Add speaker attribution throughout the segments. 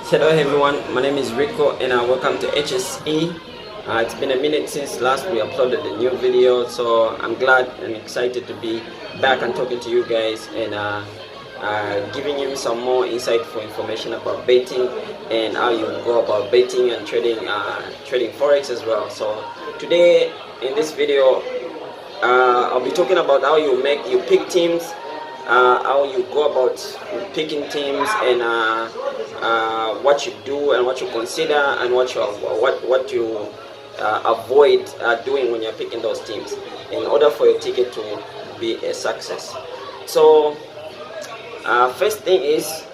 Speaker 1: Hello everyone, my name is Rico and welcome to HSE. It's been a minute since last we uploaded a new video, so I'm glad and excited to be back and talking to you guys and giving you some more insightful information about betting and how you go about betting and trading forex as well. So today in this video, I'll be talking about how you pick teams, how you go about picking teams, and what you do and what you consider and what you avoid doing when you're picking those teams in order for your ticket to be a success. So first thing is,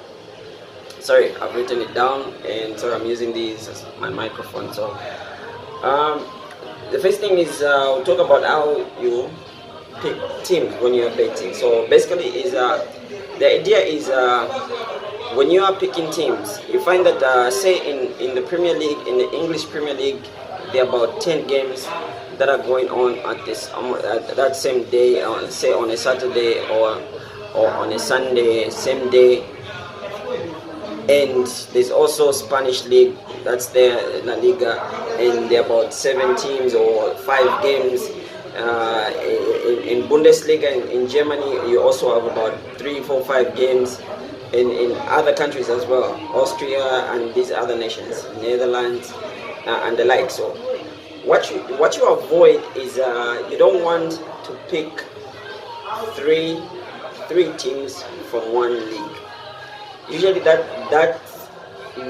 Speaker 1: sorry, I've written it down, and so I'm using these as my microphone. So the first thing is we'll talk about how you pick teams when you're betting. So basically is the idea is when you are picking teams, you find that say in the Premier League, in the English Premier League, there are about 10 games that are going on at this at that same day, say on a Saturday or on a Sunday, same day. And there's also Spanish League, that's there, La Liga, and there are about 7 teams or 5 games. In Bundesliga in Germany, you also have about 3, 4, 5 games. In other countries as well, Austria and these other nations, Netherlands and the like. So what you avoid is you don't want to pick three teams from one league. Usually that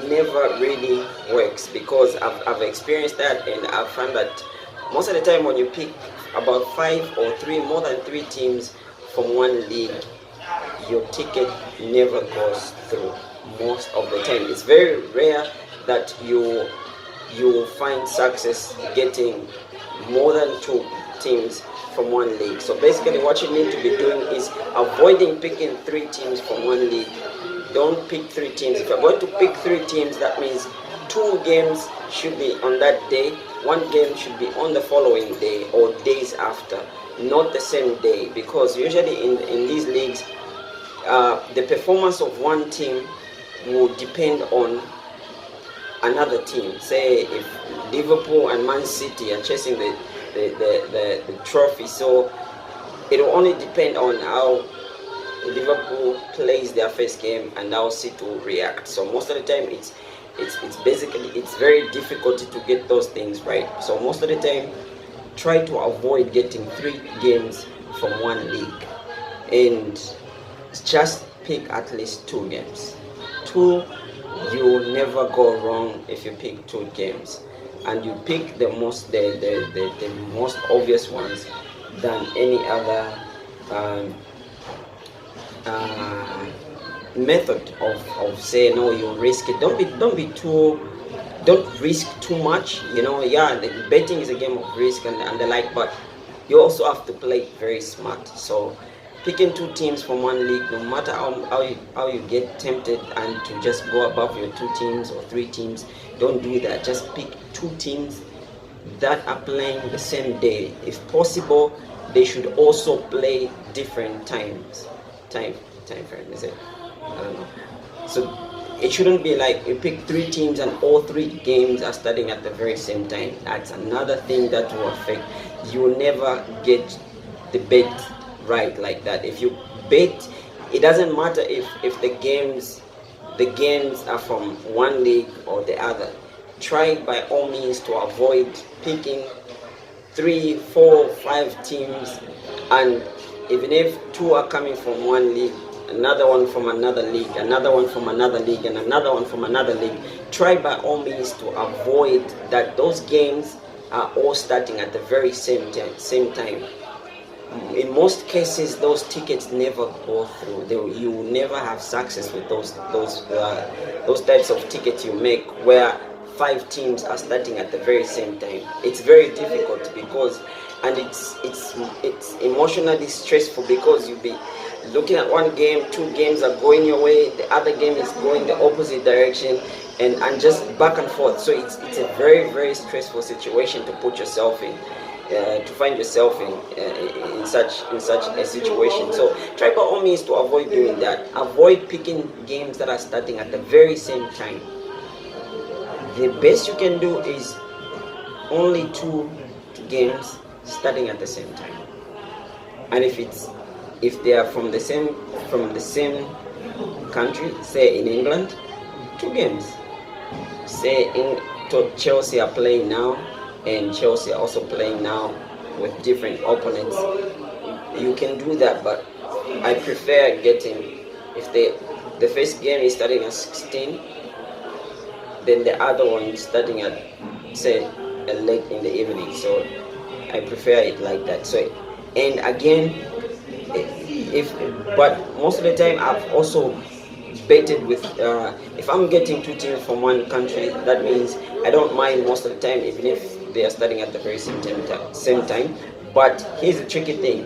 Speaker 1: never really works, because I've experienced that, and I've found that most of the time when you pick about 5 or 3, more than 3 teams from one league, your ticket never goes through most of the time. It's very rare that you find success getting more than 2 teams from one league. So basically what you need to be doing is avoiding picking 3 teams from one league. Don't pick 3 teams. If you're going to pick 3 teams, that means 2 games should be on that day, 1 game should be on the following day or days after, not the same day, because usually in these leagues the performance of one team will depend on another team. Say if Liverpool and Man City are chasing the trophy, so it will only depend on how Liverpool plays their first game and how City will react. So most of the time it's basically, it's very difficult to get those things right. So most of the time try to avoid getting 3 games from one league, and just pick at least 2 games. 2, you will never go wrong if you pick 2 games, and you pick the most obvious ones than any other method of saying no, you risk it. Don't risk too much. Yeah, the betting is a game of risk and the like, but you also have to play very smart. So picking 2 teams from one league, no matter how you get tempted and to just go above your 2 teams or 3 teams, don't do that. Just pick 2 teams that are playing the same day. If possible, they should also play different time frame, is it? I don't know. So it shouldn't be like you pick 3 teams and all 3 games are starting at the very same time. That's another thing that will affect. You will never get the bet right like that. If you bet, it doesn't matter if the games are from one league or the other. Try by all means to avoid picking 3, 4, 5 teams, and even if 2 are coming from one league, another one from another league, another one from another league, and another one from another league, try by all means to avoid that those games are all starting at the very same time. In most cases, those tickets never go through. You will never have success with those types of tickets you make where 5 teams are starting at the very same time. It's very difficult, because and it's emotionally stressful, because you'll be looking at one game, 2 games are going your way, the other game is going the opposite direction, and just back and forth. So it's a very, very stressful situation to put yourself in. To find yourself in such a situation. So try by all means to avoid doing that. Avoid picking games that are starting at the very same time. the best you can do is only 2 games starting at the same time. And if they are from the same country, say in England, 2 games. Say Chelsea are playing now, and Chelsea are also playing now with different opponents. You can do that, but I prefer getting, if the first game is starting at 16, then the other one is starting at, say, late in the evening. So I prefer it like that. So, and again, but most of the time I've also betted with, if I'm getting 2 teams from one country, that means I don't mind most of the time, even if they are starting at the very same time. But here's the tricky thing: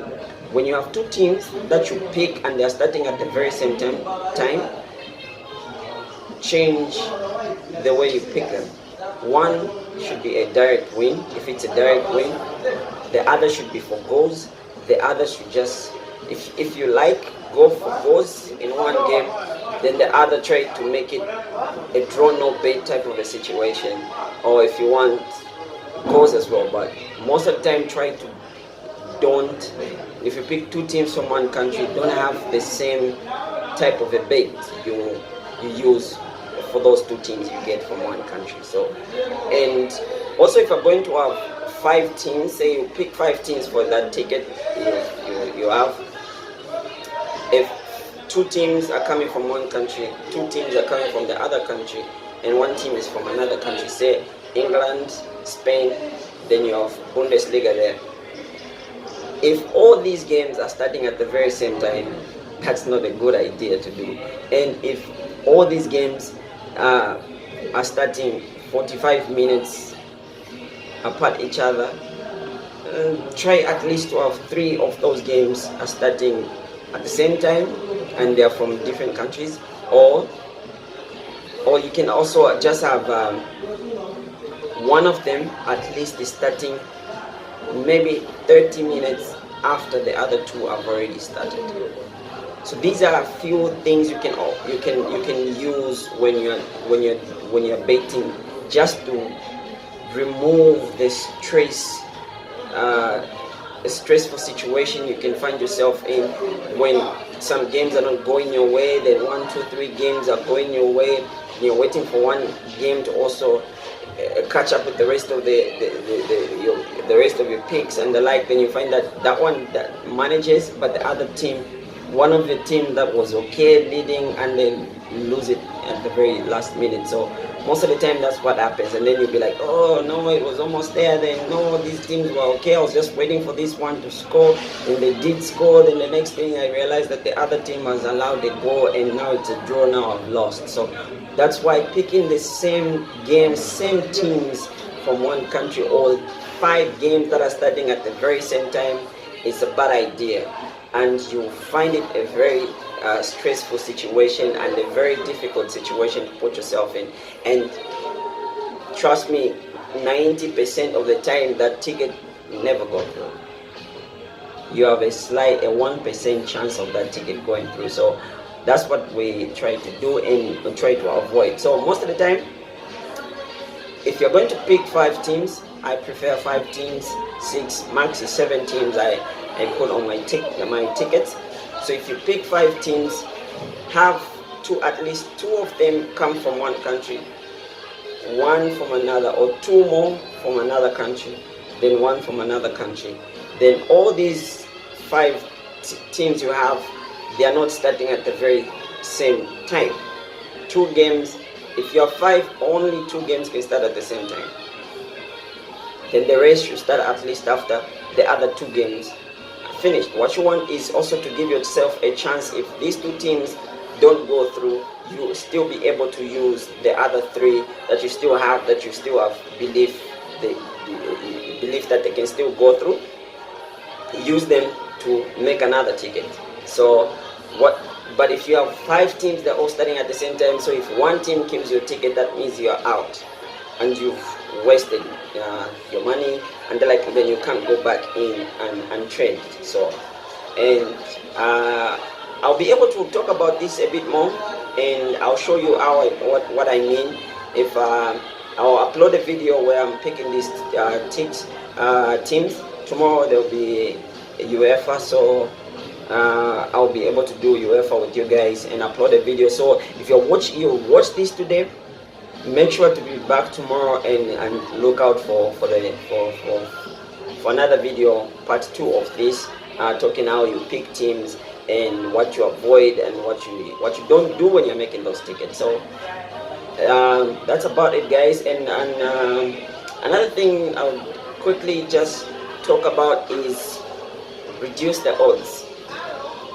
Speaker 1: when you have 2 teams that you pick and they are starting at the very same time, change the way you pick them. One should be a direct win. If it's a direct win, the other should be for goals. The other should just, if you like, go for goals in one game, then the other try to make it a draw no bet type of a situation, or if you want goals as well. But most of the time, try to don't, if you pick 2 teams from one country, don't have the same type of a bet you use for those 2 teams you get from one country. So, and also if you're going to have 5 teams, say you pick 5 teams for that ticket, you have, if 2 teams are coming from one country, 2 teams are coming from the other country, and 1 team is from another country, say England, Spain, then you have Bundesliga there. If all these games are starting at the very same time, that's not a good idea to do. And if all these games are starting 45 minutes apart each other, try at least to have 3 of those games are starting at the same time and they are from different countries, or you can also just have one of them at least is starting maybe 30 minutes after the other 2 have already started. So these are a few things you can use when you're betting, just to remove the stress, a stressful situation you can find yourself in when some games are not going your way, then 1, 2, 3 games are going your way. You're waiting for one game to also catch up with the rest of the rest of your picks and the like. Then you find that one that manages, but the other team, one of the team that was okay leading, and then lose it at the very last minute. So most of the time that's what happens, and then you'll be like, oh no, it was almost there, then no, these teams were okay, I was just waiting for this one to score, and they did score, then the next thing I realized that the other team has allowed a goal, and now it's a draw, now I've lost. So that's why picking the same games, same teams from one country, or 5 games that are starting at the very same time, is a bad idea, and you find it a very stressful situation and a very difficult situation to put yourself in. And trust me, 90% of the time that ticket never go through. You have a 1% chance of that ticket going through. So that's what we try to do and we try to avoid. So most of the time, if you're going to pick 5 teams, I prefer 5 teams, 6, max is 7 teams I put on my tickets. So if you pick 5 teams, have at least 2 of them come from one country, 1 from another, or 2 more from another country, then 1 from another country. Then all these 5 teams you have, they are not starting at the very same time. 2 games, if you have 5, only 2 games can start at the same time. Then the rest should start at least after the other 2 games finished. What you want is also to give yourself a chance, if these 2 teams don't go through, you still be able to use the other 3 that you still have belief that they can still go through. Use them to make another ticket. So but if you have 5 teams that are all starting at the same time, so if one team kills your ticket, that means you're out and you've wasted your money, and then you can't go back in and trade. So, and I'll be able to talk about this a bit more, and I'll show you what I mean if I'll upload a video where I'm picking these teams. Tomorrow there'll be UEFA, so I'll be able to do UEFA with you guys and upload a video. So if you watch this today, make sure to be back tomorrow and look out for another video, part 2 of this, talking how you pick teams and what you avoid and what you don't do when you're making those tickets. So that's about it, guys. And another thing I'll quickly just talk about is reduce the odds.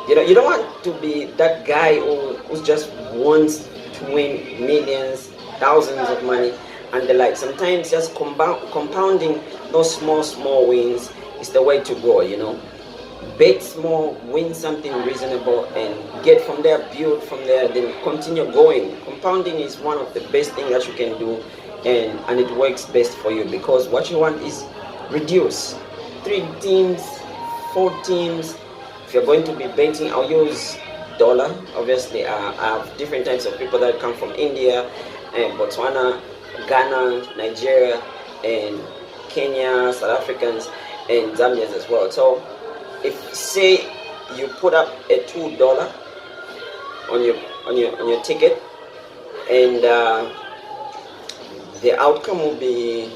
Speaker 1: You don't want to be that guy who just wants to win millions, thousands of money and the like. Sometimes just compounding those small wins is the way to go. Bet small, win something reasonable, and get from there, build from there, then continue going. Compounding is one of the best things that you can do, and it works best for you, because what you want is reduce 3 teams, 4 teams. If you're going to be betting, I'll use dollar. Obviously, I have different types of people that come from India and Botswana, Ghana, Nigeria, and Kenya, South Africans, and Zambians as well. So if say you put up a $2 on your ticket, and the outcome will be,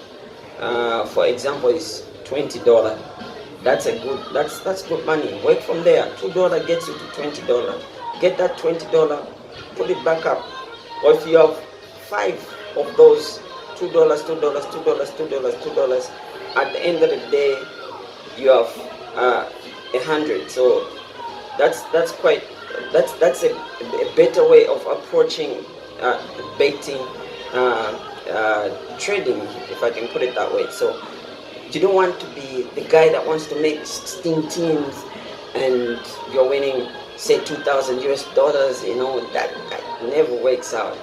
Speaker 1: for example, is $20. That's good money. Work from there. $2 gets you to $20. Get that $20, put it back up. Or if you have 5 of those $2, at the end of the day, you have 100. So that's a better way of approaching betting, trading, if I can put it that way. So you don't want to be the guy that wants to make 16 teams and you're winning, say, $2,000 US. That never works out.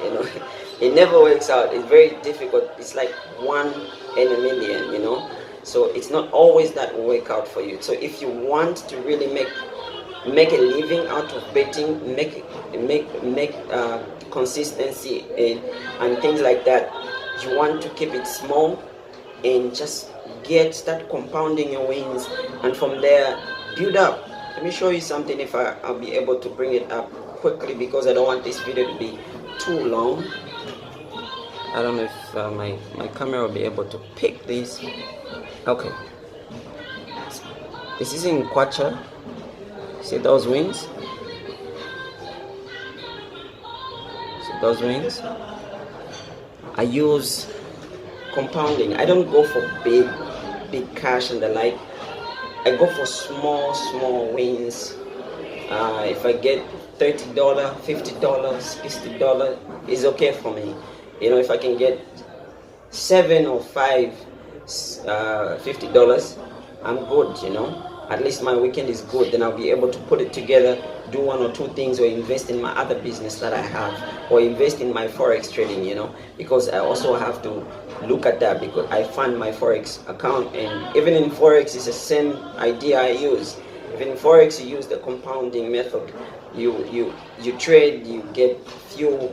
Speaker 1: It never works out. It's very difficult. It's like 1 in a million. So it's not always that will work out for you. So if you want to really make a living out of betting, make consistency and things like that, you want to keep it small and just start compounding your wins, and from there build up. Let me show you something, if I'll be able to bring it up quickly, because I don't want this video to be too long. I don't know if my camera will be able to pick this. Okay, this is in Kwacha. See those wings? See those wings? I use compounding. I don't go for big cash and the like. I go for small wins. If I get $30, $50, $60 is okay for me. If I can get 7 or 5 $50, I'm good. At least my weekend is good. Then I'll be able to put it together, do 1 or 2 things, or invest in my other business that I have, or invest in my forex trading, because I also have to look at that, because I fund my forex account. And even in forex, it's the same idea I use. Even in forex, you use the compounding method. You trade, you get few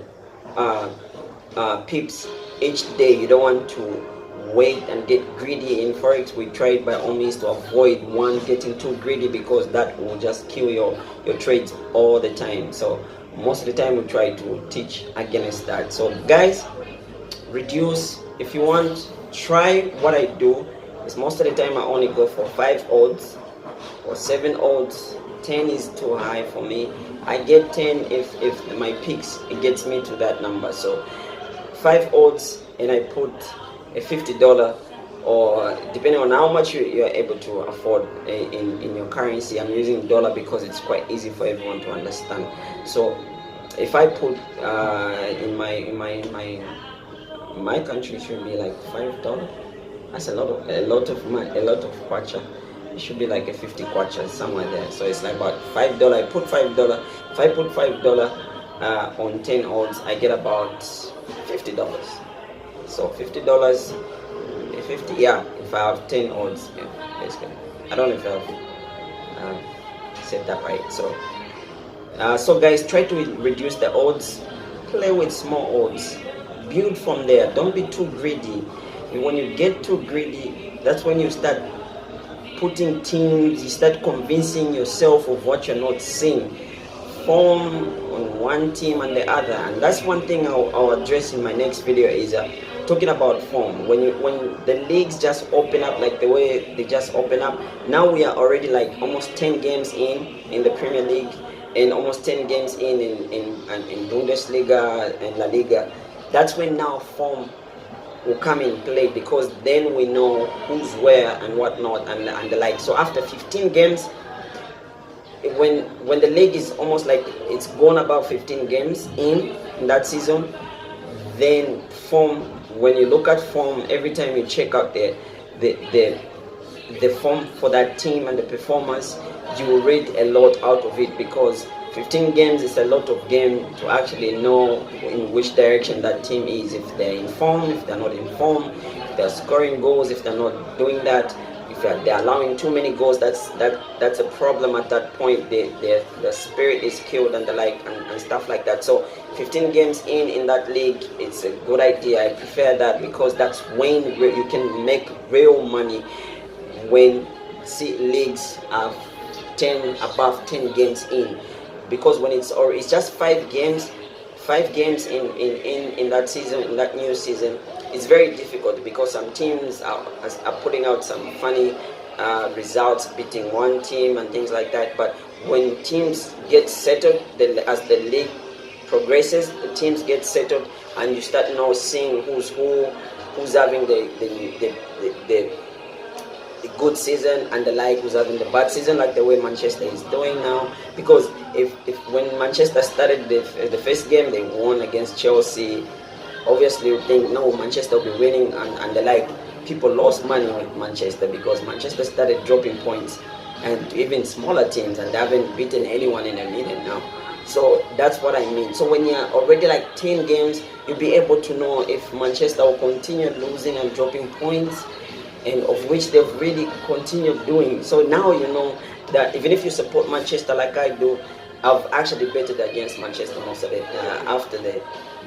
Speaker 1: pips each day. You don't want to wait and get greedy. In forex, we try by all means to avoid getting too greedy, because that will just kill your trades all the time. So most of the time we try to teach against that. So guys, reduce. If you want, try what I do. Is most of the time I only go for 5 odds or 7 odds. 10 is too high for me. I get 10 if my picks, it gets me to that number. So 5 odds, and I put a $50, or depending on how much you're able to afford in your currency. I'm using dollar because it's quite easy for everyone to understand. So if I put in my country, it should be like $5. That's a lot of money, a lot of kwacha. It should be like a 50 kwacha somewhere there. So it's like about $5. I put $5. If I put $5 on 10 odds, I get about $50. So $50, 50, yeah, if I have 10 odds, yeah, basically. I don't know if I've said that right. So guys, try to reduce the odds. Play with small odds. build from there. Don't be too greedy. And when you get too greedy, that's when you start putting teams, you start convincing yourself of what you're not seeing. Form on one team and the other, and that's one thing I'll address in my next video is talking about form. When the leagues just open up like the way they just open up, now we are already like almost 10 games in the Premier League and almost 10 games in Bundesliga and La Liga. That's when now form will come in play, because then we know who's where and whatnot and the like. So after 15 games, when the league is almost like it's gone about 15 games in that season, then form, when you look at form, every time you check out the form for that team and the performance, you will read a lot out of it, because 15 games is a lot of game to actually know in which direction that team is, if they're in form, if they're not in form, if they're scoring goals, if they're not doing that, if they're allowing too many goals. That's a problem at that point. The spirit is killed and the like and stuff like that. So 15 games in that league, it's a good idea. I prefer that, because that's when you can make real money, when leagues are above 10 games in. Because when it's just 5 games in that season, in that new season, it's very difficult, because some teams are putting out some funny results, beating one team and things like that. But when teams get settled, as the league progresses, the teams get settled, and you start now seeing who's having the good season and the like, who's having the bad season, like the way Manchester is doing now. Because if when Manchester started the first game, they won against Chelsea, obviously you think, no, Manchester will be winning and the like. People lost money with Manchester, because Manchester started dropping points, and even smaller teams, and they haven't beaten anyone in a minute now. So that's what I mean. So when you're already like 10 games, you'll be able to know if Manchester will continue losing and dropping points, and of which they've really continued doing. So now you know that even if you support Manchester like I do, I've actually betted against Manchester most of it. After the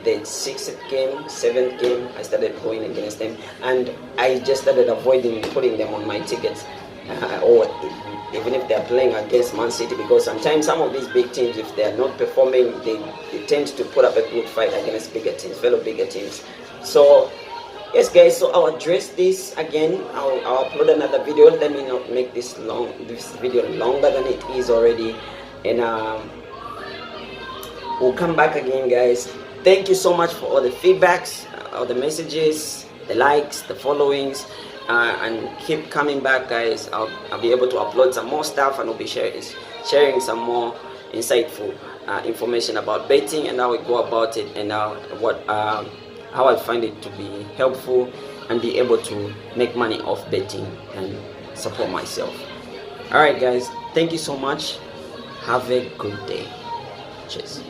Speaker 1: 6th game, 7th game, I started going against them, and I just started avoiding putting them on my tickets, or even if they're playing against Man City, because sometimes some of these big teams, if they're not performing, they tend to put up a good fight against fellow bigger teams. So yes guys, so I'll address this again. I'll upload another video. Let me not make this video longer than it is already, and we'll come back again, guys. Thank you so much for all the feedbacks, all the messages, the likes, the followings, and keep coming back, guys. I'll be able to upload some more stuff, and I'll be sharing some more insightful information about betting and how we go about it, and how I find it to be helpful, and be able to make money off betting and support myself. Alright guys, thank you so much. Have a good day. Cheers.